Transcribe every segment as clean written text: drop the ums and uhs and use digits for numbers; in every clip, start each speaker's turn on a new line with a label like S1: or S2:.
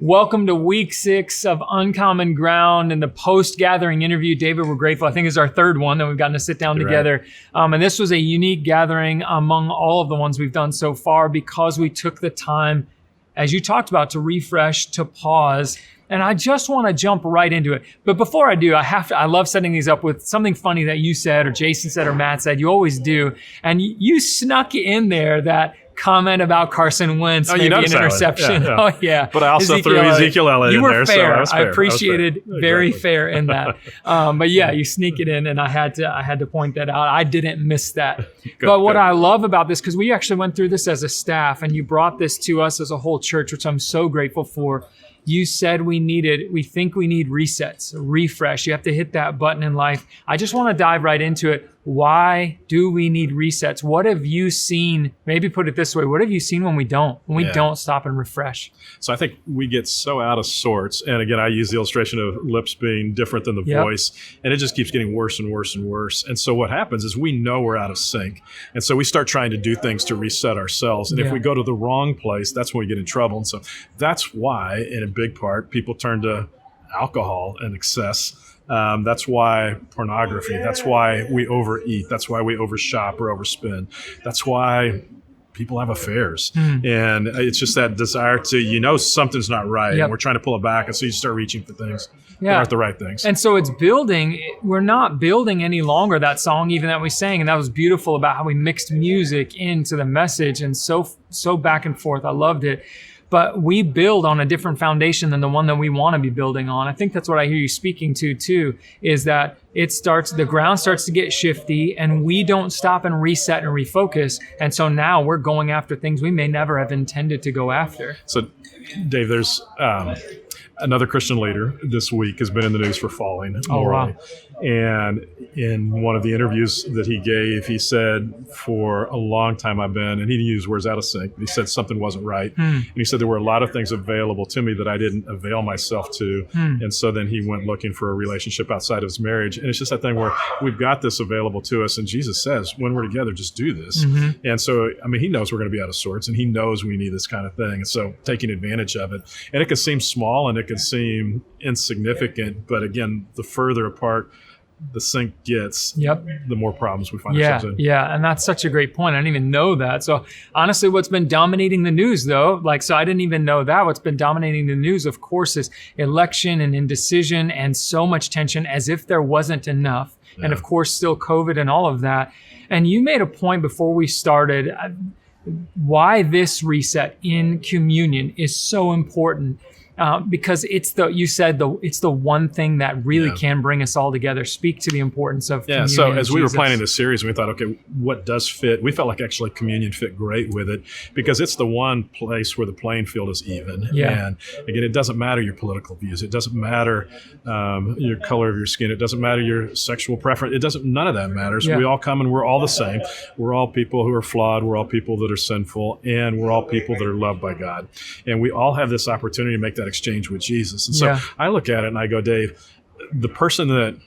S1: Welcome to week 6 of Uncommon Ground and the post-gathering interview. David, we're grateful. I think it's our third one that we've gotten to sit down together. Right. And this was a unique gathering among all of the ones we've done so far because we took the time, as you talked about, to refresh, to pause. And I just want to jump right into it. But before I do, I love setting these up with something funny that you said or Jason said or Matt said. You always do. And you snuck in there that comment about Carson Wentz, maybe an interception. Yeah. Oh, yeah.
S2: But I also threw Ezekiel Elliott in there.
S1: You were fair.
S2: So
S1: I appreciated very fair in that. But yeah, you sneak it in, and I had to point that out. I didn't miss that. But what I love about this, because we actually went through this as a staff, and you brought this to us as a whole church, which I'm so grateful for. You said we think we need resets, a refresh. You have to hit that button in life. I just want to dive right into it. Why do we need resets? What have you seen? Maybe put it this way. What have you seen when we don't stop and refresh?
S2: So I think we get so out of sorts. And again, I use the illustration of lips being different than the voice. And it just keeps getting worse and worse and worse. And so what happens is we know we're out of sync. And so we start trying to do things to reset ourselves. And if we go to the wrong place, that's when we get in trouble. And so that's why, in a big part, people turn to alcohol and excess. That's why pornography, that's why we overeat, that's why we overshop or overspend. That's why people have affairs. And it's just that desire to, something's not right. And we're trying to pull it back. And so you start reaching for things that aren't the right things.
S1: And so it's building. We're not building any longer that song even that we sang. And that was beautiful about how we mixed music into the message and so back and forth. I loved it. But we build on a different foundation than the one that we want to be building on. I think that's what I hear you speaking to too, is that the ground starts to get shifty and we don't stop and reset and refocus. And so now we're going after things we may never have intended to go after.
S2: So Dave, there's another Christian leader this week has been in the news for falling morally. Wow. And in one of the interviews that he gave, he said, for a long time I've been, and he used words out of sync, but he said something wasn't right. And he said there were a lot of things available to me that I didn't avail myself to. And so then he went looking for a relationship outside of his marriage. And it's just that thing where we've got this available to us. And Jesus says, when we're together, just do this. And so, he knows we're going to be out of sorts and he knows we need this kind of thing. And so taking advantage of it. And it can seem small and it can seem insignificant, but again, the further apart the sync gets, the more problems we find ourselves in.
S1: Yeah, and that's such a great point. I didn't even know that. So honestly, what's been dominating the news though, so I didn't even know that. What's been dominating the news, of course, is election and indecision and so much tension as if there wasn't enough. And of course, still COVID and all of that. And you made a point before we started, why this reset in communion is so important. Because it's the one thing that really can bring us all together. Speak to the importance of communion.
S2: So as we were planning this series, we thought, okay, what does fit? We felt like actually communion fit great with it because it's the one place where the playing field is even. And again, it doesn't matter your political views. It doesn't matter your color of your skin. It doesn't matter your sexual preference. None of that matters. We all come and we're all the same. We're all people who are flawed. We're all people that are sinful, and we're all people that are loved by God. And we all have this opportunity to make that exchange with Jesus. And so I look at it and I go, Dave, the person that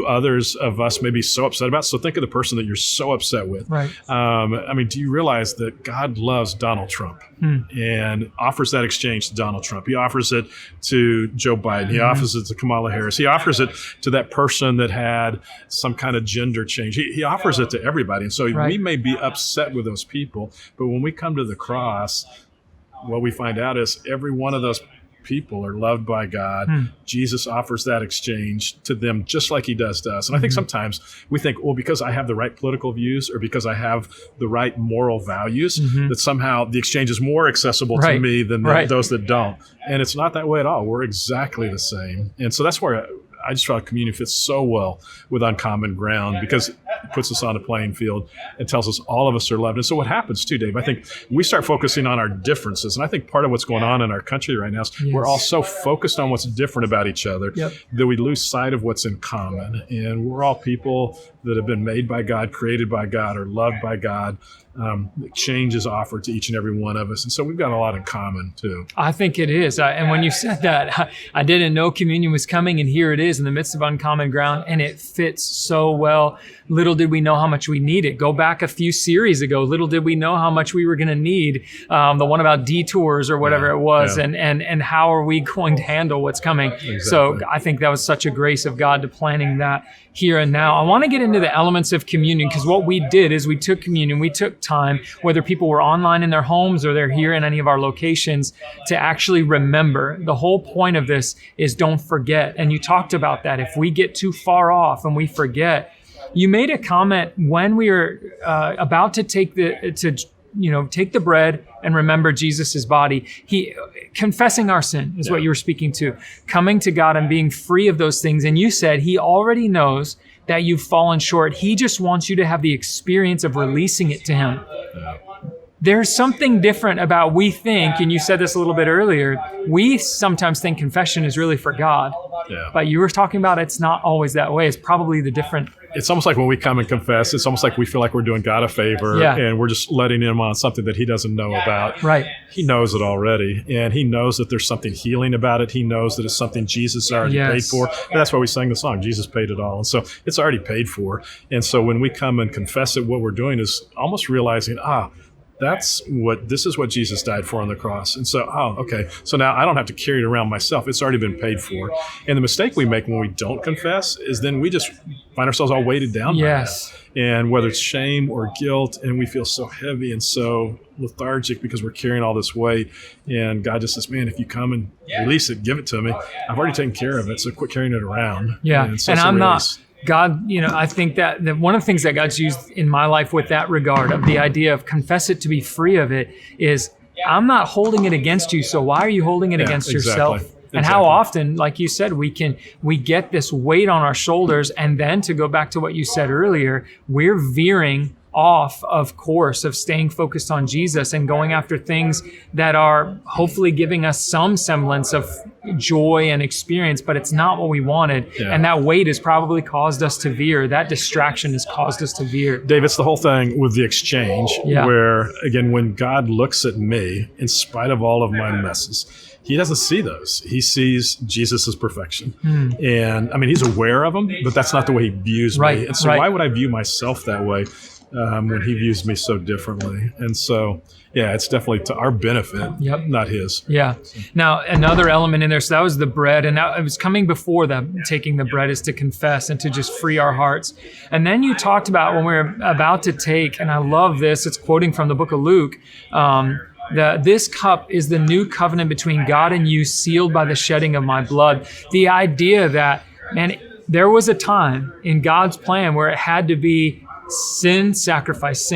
S2: others of us may be so upset about, so think of the person that you're so upset with.
S1: Right.
S2: Do you realize that God loves Donald Trump and offers that exchange to Donald Trump? He offers it to Joe Biden. He offers it to Kamala Harris. He offers it to that person that had some kind of gender change. He offers it to everybody. And so we may be upset with those people, but when we come to the cross, what we find out is every one of those people are loved by God. Jesus offers that exchange to them just like he does to us. And I think sometimes we think, well, because I have the right political views or because I have the right moral values, that somehow the exchange is more accessible to me than those that don't. And it's not that way at all. We're exactly the same. And so that's where I just feel like communion fits so well with Uncommon Ground because it puts us on a playing field and tells us all of us are loved. And so what happens too, Dave, I think we start focusing on our differences. And I think part of what's going on in our country right now is we're all so focused on what's different about each other that we lose sight of what's in common. And we're all people that have been made by God, created by God, or loved by God. change is offered to each and every one of us. And so we've got a lot in common too.
S1: I think it is. And when you said that, I didn't know communion was coming, and here it is in the midst of uncommon ground, and it fits so well. Little did we know how much we need it. Go back a few series ago. Little did we know how much we were going to need the one about detours or whatever it was, and how are we going to handle what's coming. Exactly. So I think that was such a grace of God to planning that here and now. I want to get into the elements of communion, because what we did is we took communion, we took time, whether people were online in their homes or they're here in any of our locations, to actually remember. The whole point of this is don't forget. And you talked about that. If we get too far off and we forget, you made a comment when we were about to take the bread and remember Jesus's body. Confessing our sin is what you were speaking to, coming to God and being free of those things. And you said he already knows that you've fallen short. He just wants you to have the experience of releasing it to him. There's something different about, we think, and you said this a little bit earlier, we sometimes think confession is really for God. Yeah. But you were talking about it's not always that way. It's probably the different.
S2: It's almost like when we come and confess, it's almost like we feel like we're doing God a favor, and we're just letting him on something that he doesn't know about.
S1: Right.
S2: He knows it already, and he knows that there's something healing about it. He knows that it's something Jesus already paid for. And that's why we sang the song, Jesus paid it all. And so it's already paid for. And so when we come and confess it, what we're doing is almost realizing, this is what Jesus died for on the cross. And so, okay. So now I don't have to carry it around myself. It's already been paid for. And the mistake we make when we don't confess is then we just find ourselves all weighted down by that. And whether it's shame or guilt, and we feel so heavy and so lethargic because we're carrying all this weight. And God just says, man, if you come and release it, give it to me. I've already taken care of it. So quit carrying it around.
S1: Yeah. And I'm not. God, I think that one of the things that God's used in my life with that regard of the idea of confess it to be free of it is, I'm not holding it against you, so why are you holding it against yourself? And how often, like you said, we get this weight on our shoulders, and then to go back to what you said earlier, we're veering off of course of staying focused on Jesus and going after things that are hopefully giving us some semblance of joy and experience, but it's not what we wanted. And that weight has probably caused us to veer. That distraction has caused us to veer.
S2: Dave, it's the whole thing with the exchange where, again, when God looks at me, in spite of all of my messes, he doesn't see those. He sees Jesus' perfection. And I mean, he's aware of them, but that's not the way he views me. And so why would I view myself that way when he views me so differently? And so, it's definitely to our benefit, not his.
S1: Yeah. Now, another element in there, so that was the bread, and that, it was coming before that, taking the bread is to confess and to just free our hearts. And then you talked about when we were about to take, and I love this, it's quoting from the book of Luke, this cup is the new covenant between God and you, sealed by the shedding of my blood. The idea that, man, there was a time in God's plan where it had to be sin, sacrifice,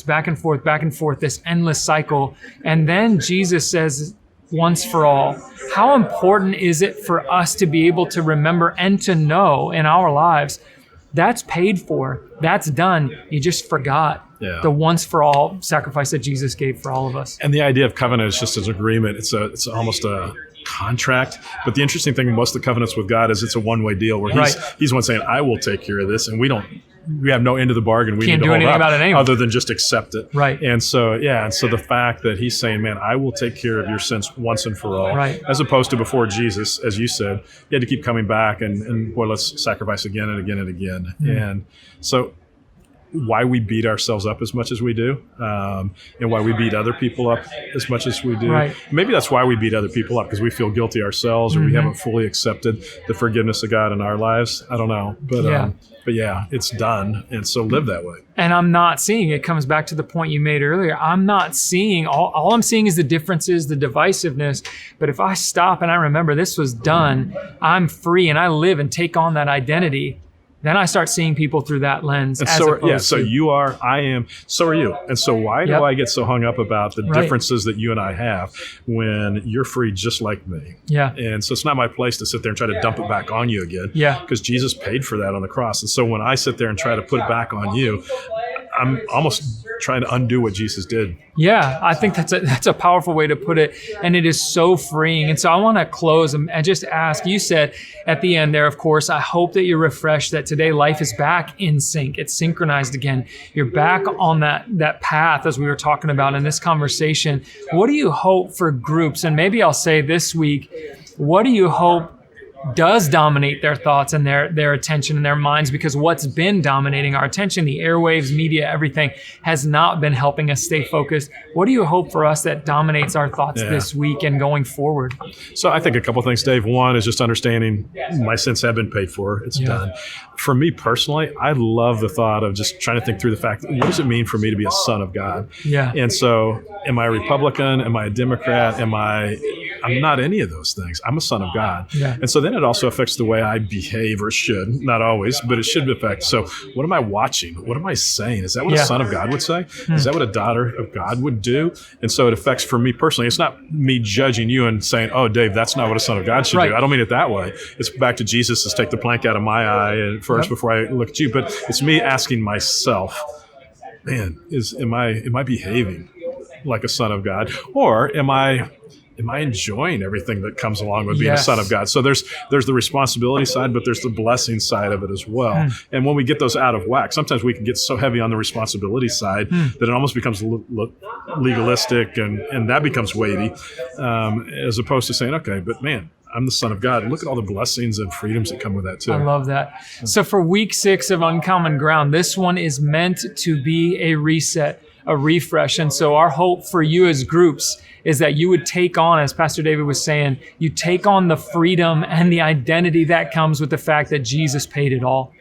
S1: back and forth, this endless cycle. And then Jesus says, once for all. How important is it for us to be able to remember and to know in our lives, that's paid for, that's done, you just forgot. The once for all sacrifice that Jesus gave for all of us.
S2: And the idea of covenant is just an agreement. It's almost a contract. But the interesting thing with most of the covenants with God is it's a one-way deal where he's one saying, I will take care of this, and we have no end of the bargain. We
S1: can't do anything about it anyway,
S2: other than just accept it. And so, the fact that he's saying, man, I will take care of your sins once and for all, as opposed to before Jesus, as you said, you had to keep coming back and boy, let's sacrifice again and again and again. And so why we beat ourselves up as much as we do, and why we beat other people up as much as we do. Maybe that's why we beat other people up, because we feel guilty ourselves, or we haven't fully accepted the forgiveness of God in our lives. I don't know. But it's done. And so live that way.
S1: And I'm not seeing, it comes back to the point you made earlier, I'm not seeing, all I'm seeing is the differences, the divisiveness. But if I stop and I remember this was done, I'm free and I live and take on that identity, then I start seeing people through that lens.
S2: And so you are, I am, so are you. And so why do I get so hung up about the differences that you and I have when you're free just like me? And so it's not my place to sit there and try to dump it back on you again. Because Jesus paid for that on the cross. And so when I sit there and try to put it back on you, I'm almost trying to undo what Jesus did.
S1: Yeah, I think that's a powerful way to put it, and it is so freeing. And so I want to close and just ask, you said at the end there, of course, I hope that you're refreshed that today life is back in sync. It's synchronized again. You're back on that path as we were talking about in this conversation. What do you hope for groups? And maybe I'll say this week, what do you hope does dominate their thoughts and their attention and their minds? Because what's been dominating our attention, the airwaves, media, everything, has not been helping us stay focused. What do you hope for us that dominates our thoughts this week and going forward?
S2: So I think a couple of things, Dave. One is just understanding my sins have been paid for. It's done. For me personally, I love the thought of just trying to think through the fact, what does it mean for me to be a son of God?
S1: Yeah.
S2: And so am I a Republican? Am I a Democrat? I'm not any of those things. I'm a son of God.
S1: Yeah.
S2: And so then it also affects the way I behave, or should, not always, but it should affect. So what am I watching? What am I saying? Is that what a son of God would say? Is that what a daughter of God would do? And so it affects, for me personally, it's not me judging you and saying, oh, Dave, that's not what a son of God should do. I don't mean it that way. It's back to Jesus, is take the plank out of my eye first before I look at you. But it's me asking myself, man, am I behaving like a son of God? Or am I enjoying everything that comes along with being a son of God? So there's the responsibility side, but there's the blessing side of it as well. And when we get those out of whack, sometimes we can get so heavy on the responsibility side that it almost becomes legalistic, and that becomes weighty, as opposed to saying, okay, but man, I'm the son of God. And look at all the blessings and freedoms that come with that too.
S1: I love that. So for week 6 of Uncommon Ground, this one is meant to be a reset, a refresh. And so our hope for you as groups is that you would take on, as Pastor David was saying, you take on the freedom and the identity that comes with the fact that Jesus paid it all.